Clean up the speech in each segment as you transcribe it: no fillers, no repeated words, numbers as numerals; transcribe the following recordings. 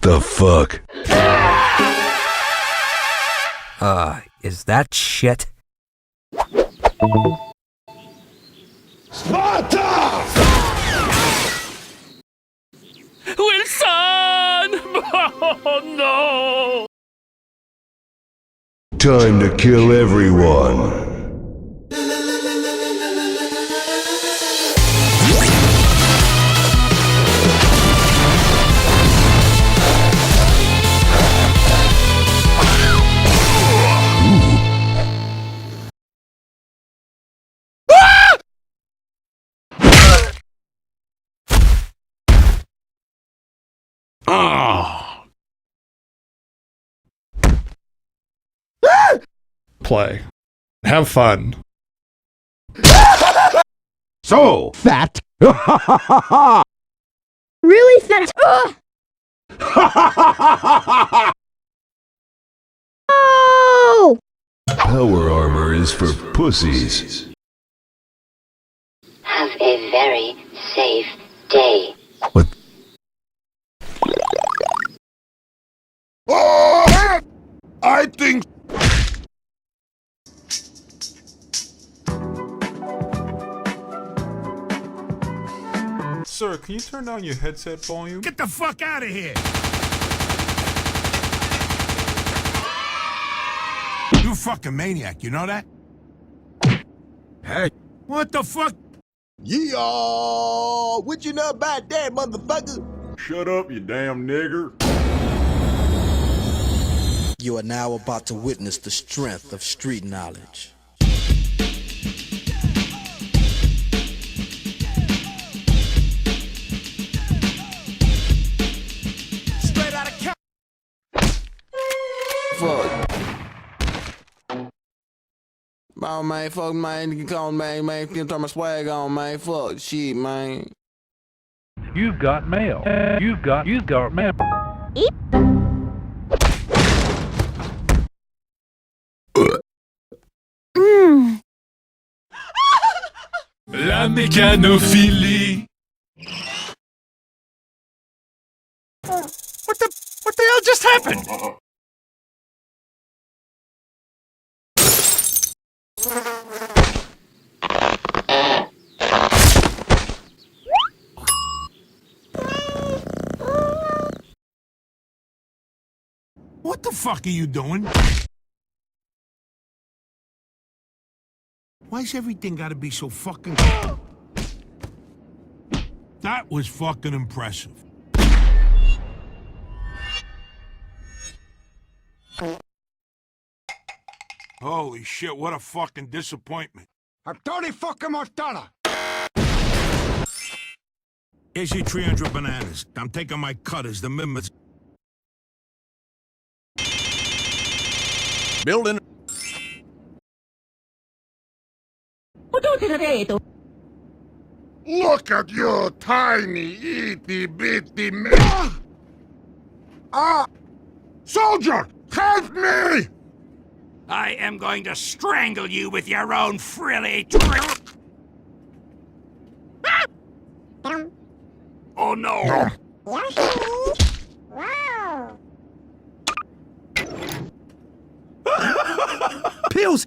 The fuck? Is that shit? Sparta! Wilson! Oh no! Time to kill everyone. Play. Have fun. So Fat. Really fat. Oh! power armor is for pussies. Have a very safe day. What? Oh! I think. Sir, can you turn down your headset volume? Get the fuck out of here! You fucking maniac, you know that? Hey. What the fuck? Yeah! What you know about that, motherfucker? Shut up, you damn nigger. You are now about to witness the strength of street knowledge. Straight out of cap. Fuck. Oh man, fuck man, you can call man, can turn my swag on, man. Fuck shit, man. You've got mail. You've got mail. La mécanophilie. What the hell just happened? What the fuck are you doing? Why's everything gotta be so fucking... That was fucking impressive. Holy shit, what a fucking disappointment. I'm Tony fucking Montana! Here's your 300 bananas. I'm taking my cutters, the members. Building. Look at you, tiny, itty-bitty man! Soldier, help me! I am going to strangle you with your own frilly Oh no! Pills!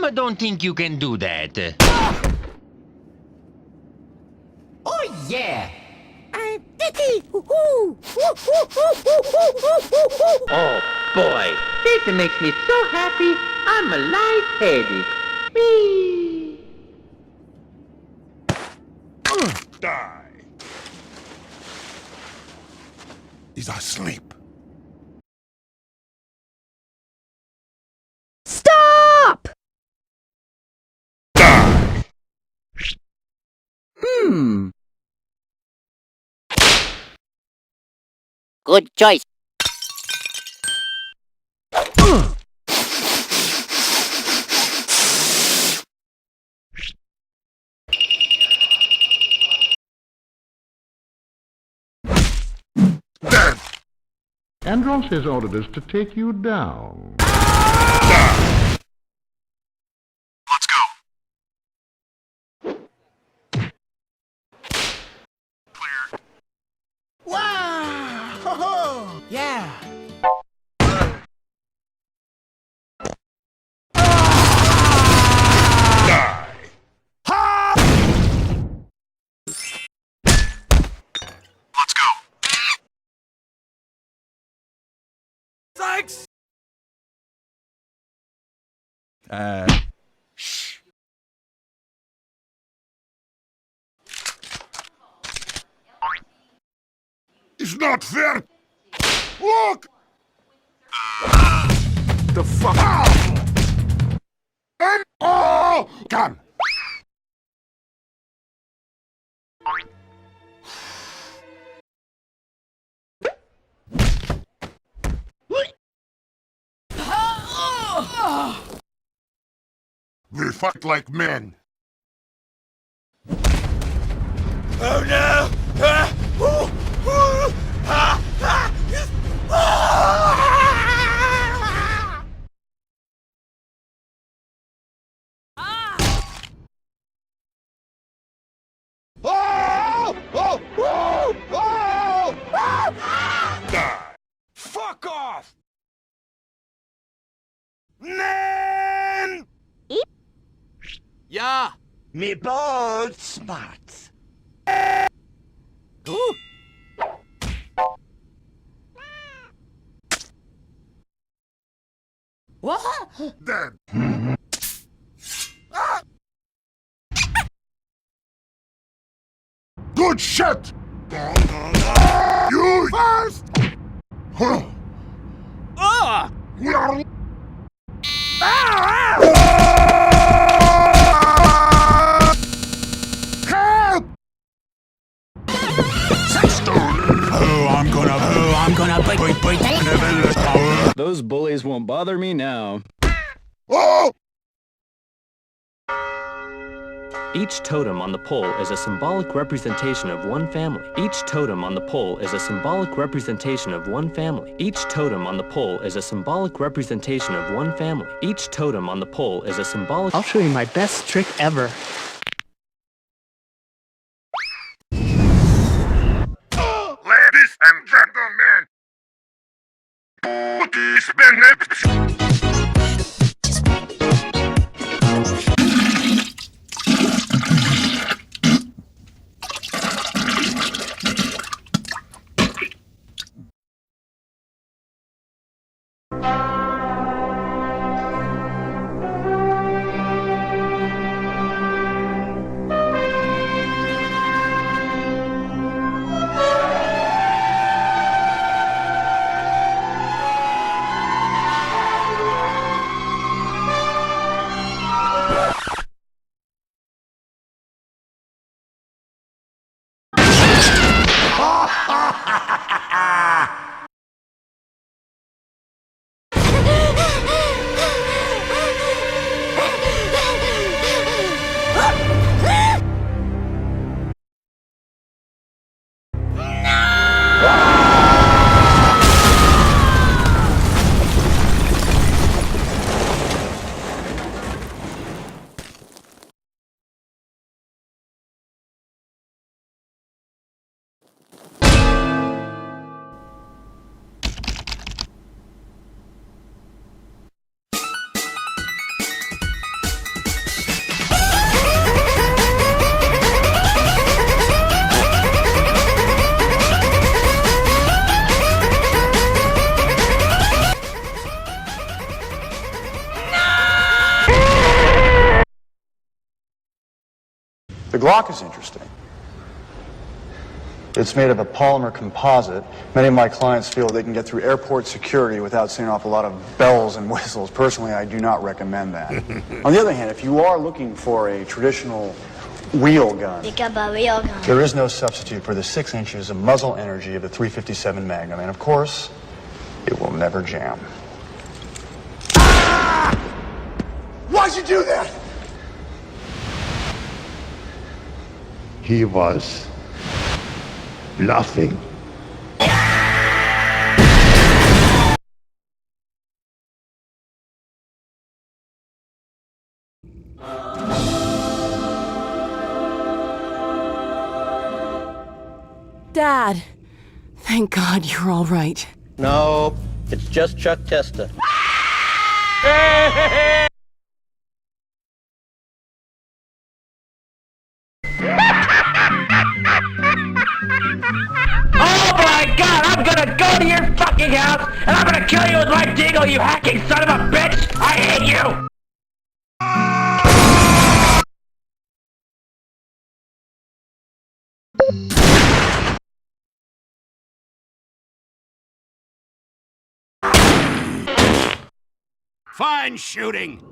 I don't think you can do that. Oh yeah! Oh boy, this makes me so happy. I'm a lightheaded. Whee! Die. He's asleep. Stop! Die. Good choice. Dead. Andros has ordered us to take you down. Thanks! It's not fair! Look! The fuck? And oh! Come! We fight like men. Oh no! Fuck off! Nan! Yeah! Me bold spots. Ooh! What? Dead. Good shit! You first! Ah! We are... Help! Those bullies won't bother me now. Oh! Each totem on the pole is a symbolic representation of one family. Each totem on the pole is a symbolic representation of one family. Each totem on the pole is a symbolic representation of one family. Each totem on the pole is a symbolic... I'll show you my best trick ever. Ladies and gentlemen, cookies Bennett. The Glock is interesting. It's made of a polymer composite. Many of my clients feel they can get through airport security without setting off a lot of bells and whistles. Personally, I do not recommend that. On the other hand, if you are looking for a traditional wheel gun, there is no substitute for the 6 inches of muzzle energy of the .357 Magnum. And of course, it will never jam. Ah! Why'd you do that? He was bluffing. Dad, thank God you're all right. No, it's just Chuck Testa. Oh my God, I'm gonna go to your fucking fucking house, and I'm gonna kill you with my deagle, you hacking son of a bitch! I hate you! Fine shooting.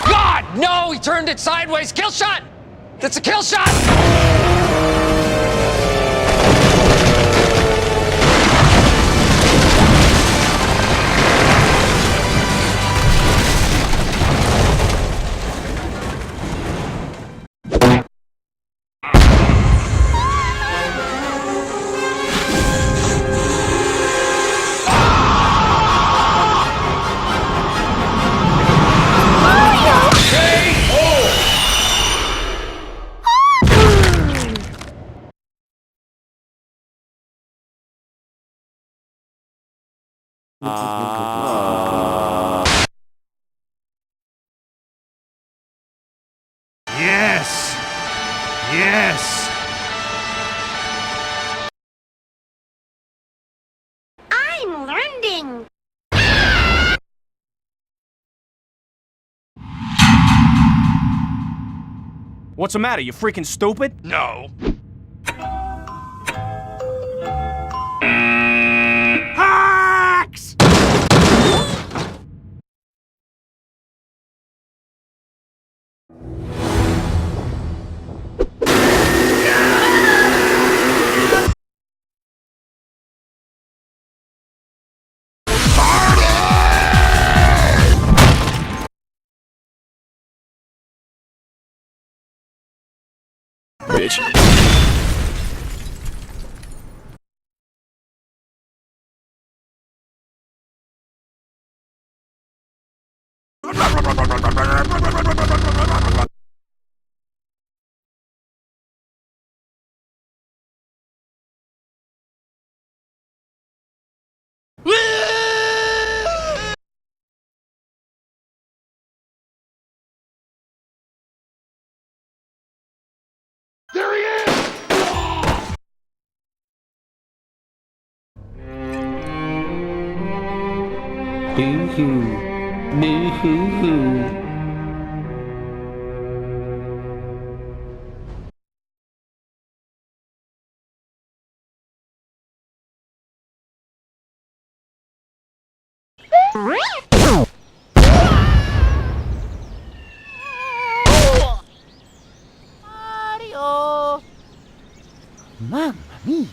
God, no! He turned it sideways. Kill shot! That's a kill shot! Yes. Yes. I'm learning. What's the matter? You freaking stupid? No. Hacks! Bitch. There he is! Boo-hoo. Boo-hoo-hoo. Mario! Mamma mia!